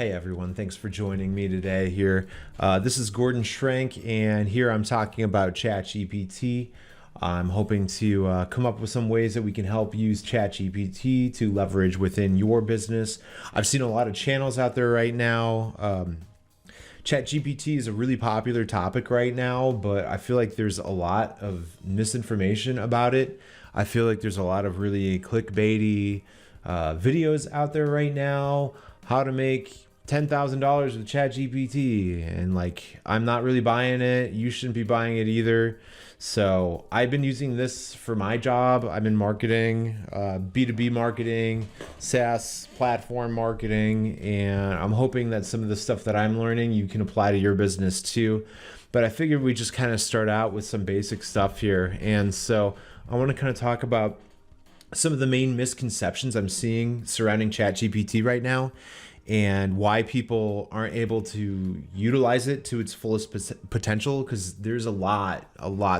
Hey everyone, thanks for joining me today here. This is gordschrenk, and here I'm talking about ChatGPT. I'm hoping to come up with some ways that we can help use ChatGPT to leverage within your business. I've seen a lot of channels out there right now. ChatGPT is a really popular topic right now, but I feel like there's a lot of misinformation about it. I feel like there's a lot of really clickbaity videos out there right now. How to make $10,000 with ChatGPT, and I'm not really buying it. You shouldn't be buying it either. So I've been using this for my job. I'm in marketing, B2B marketing, SaaS platform marketing, and I'm hoping that some of the stuff that I'm learning you can apply to your business too. But I figured we just kind of start out with some basic stuff here. And so I want to kind of talk about some of the main misconceptions I'm seeing surrounding ChatGPT right now, and why people aren't able to utilize it to its fullest potential, because there's a lot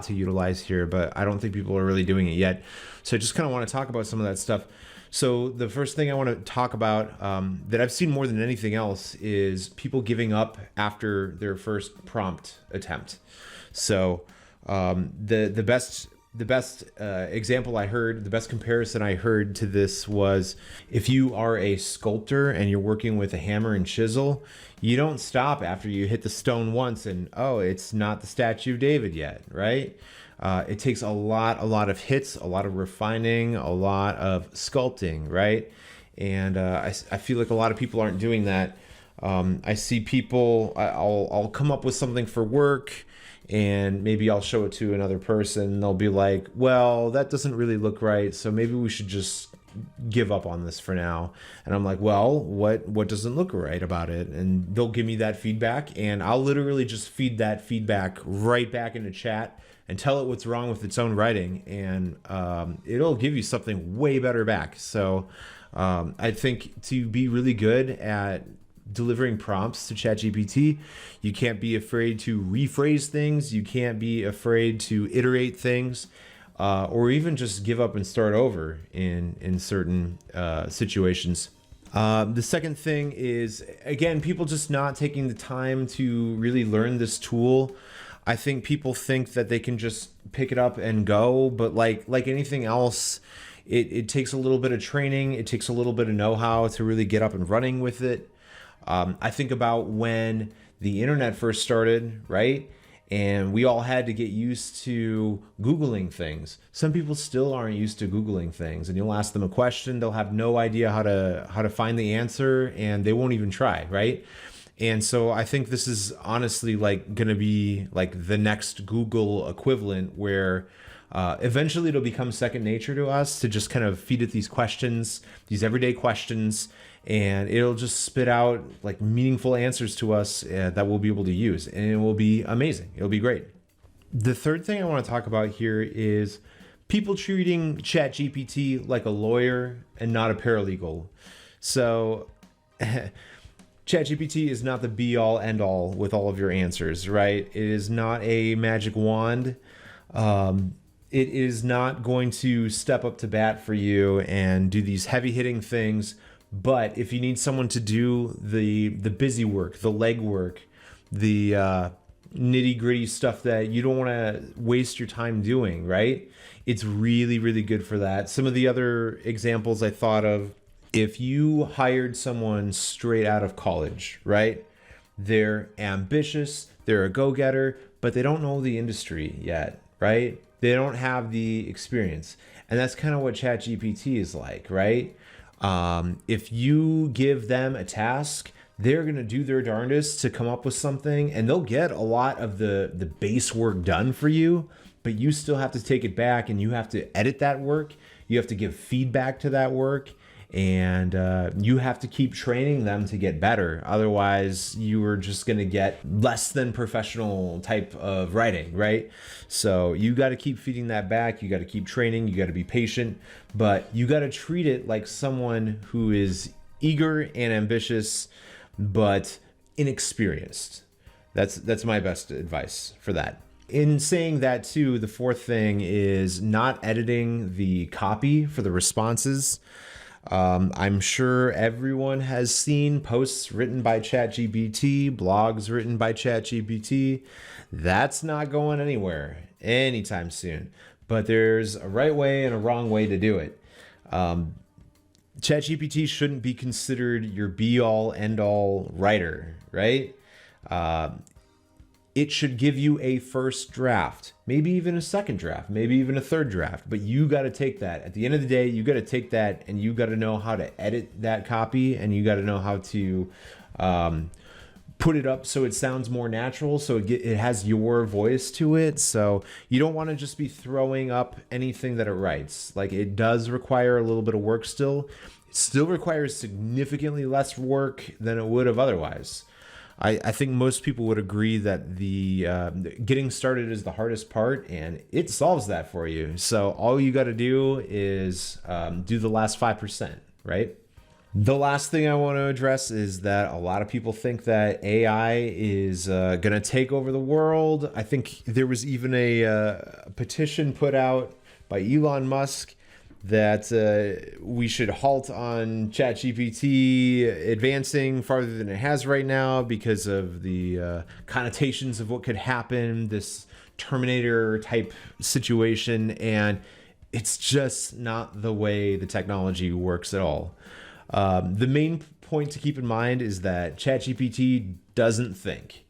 to utilize here, but I don't think people are really doing it yet. So I just kind of want to talk about some of that stuff. So the first thing I want to talk about that I've seen more than anything else is people giving up after their first prompt attempt. So the best example I heard, the best comparison I heard to this was, if you are a sculptor and you're working with a hammer and chisel, you don't stop after you hit the stone once and, oh, it's not the statue of David yet, right? It takes a lot of hits, a lot of refining, a lot of sculpting, right? And I feel like a lot of people aren't doing that. I see people, I'll come up with something for work, and maybe I'll show it to another person. They'll be like, well, that doesn't really look right, so maybe we should just give up on this for now. And I'm like, well, what doesn't look right about it? And they'll give me that feedback, and I'll literally just feed that feedback right back into chat and tell it what's wrong with its own writing, and it'll give you something way better back. So I think to be really good at delivering prompts to ChatGPT, you can't be afraid to rephrase things. You can't be afraid to iterate things, or even just give up and start over in certain situations. The second thing is, again, people just not taking the time to really learn this tool. I think people think that they can just pick it up and go, but like anything else, it takes a little bit of training. It takes a little bit of know-how to really get up and running with it. I think about when the internet first started, right? And we all had to get used to Googling things. Some people still aren't used to Googling things, and you'll ask them a question, they'll have no idea how to find the answer, and they won't even try, right? And so I think this is honestly going to be like the next Google equivalent, where eventually it'll become second nature to us to just kind of feed it these questions, these everyday questions, and it'll just spit out meaningful answers to us that we'll be able to use, and it will be amazing. It'll be great. The third thing I want to talk about here is people treating ChatGPT like a lawyer and not a paralegal. So ChatGPT is not the be all end all with all of your answers, right? It is not a magic wand. It is not going to step up to bat for you and do these heavy hitting things. But if you need someone to do the busy work, the leg work, the nitty gritty stuff that you don't want to waste your time doing, right? It's really, really good for that. Some of the other examples I thought of, if you hired someone straight out of college, right? They're ambitious, they're a go-getter, but they don't know the industry yet, right? They don't have the experience. And that's kind of what ChatGPT is like, right? If you give them a task, they're going to do their darndest to come up with something, and they'll get a lot of the base work done for you, but you still have to take it back and you have to edit that work. You have to give feedback to that work, and you have to keep training them to get better. Otherwise, you are just going to get less than professional type of writing, right? So you got to keep feeding that back. You got to keep training. You got to be patient, but you got to treat it like someone who is eager and ambitious, but inexperienced. That's my best advice for that. In saying that too, the fourth thing is not editing the copy for the responses. I'm sure everyone has seen posts written by ChatGPT, blogs written by ChatGPT. That's not going anywhere anytime soon. But there's a right way and a wrong way to do it. ChatGPT shouldn't be considered your be-all, end-all writer, right? It should give you a first draft, maybe even a second draft, maybe even a third draft, but you got to take that. At the end of the day, you got to take that and you got to know how to edit that copy, and you got to know how to put it up so it sounds more natural, so it has your voice to it. So you don't want to just be throwing up anything that it writes. Like, it does require a little bit of work still. It still requires significantly less work than it would have otherwise. I think most people would agree that the getting started is the hardest part, and it solves that for you. So all you got to do is do the last 5%, right? The last thing I want to address is that a lot of people think that AI is going to take over the world. I think there was even a petition put out by Elon Musk that we should halt on ChatGPT advancing farther than it has right now because of the connotations of what could happen, this Terminator type situation, and it's just not the way the technology works at all. The main point to keep in mind is that ChatGPT doesn't think.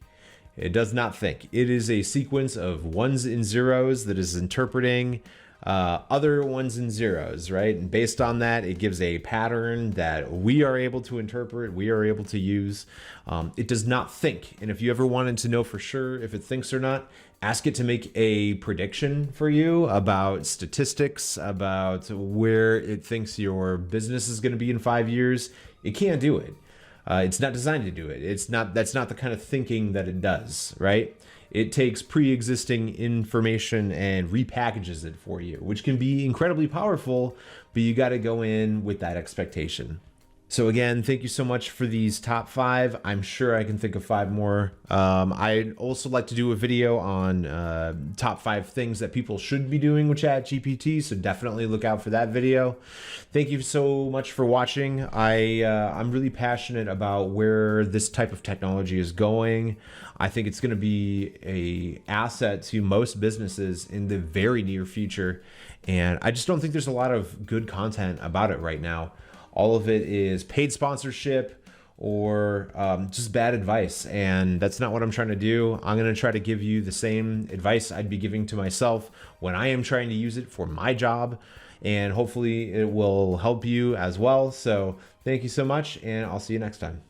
It does not think. It is a sequence of ones and zeros that is interpreting other ones and zeros, right? And based on that, it gives a pattern that we are able to interpret, we are able to use. It does not think. And if you ever wanted to know for sure if it thinks or not, ask it to make a prediction for you about statistics, about where it thinks your business is going to be in 5 years. It can't do it. It's not designed to do it. That's not the kind of thinking that it does, right? It takes pre-existing information and repackages it for you, which can be incredibly powerful, but you got to go in with that expectation. So again, thank you so much for these top 5. I'm sure I can think of 5 more. I'd also like to do a video on top 5 things that people should be doing with ChatGPT, so definitely look out for that video. Thank you so much for watching. I'm really passionate about where this type of technology is going. I think it's going to be an asset to most businesses in the very near future, and I just don't think there's a lot of good content about it right now. All of it is paid sponsorship or just bad advice. And that's not what I'm trying to do. I'm going to try to give you the same advice I'd be giving to myself when I am trying to use it for my job. And hopefully it will help you as well. So thank you so much, and I'll see you next time.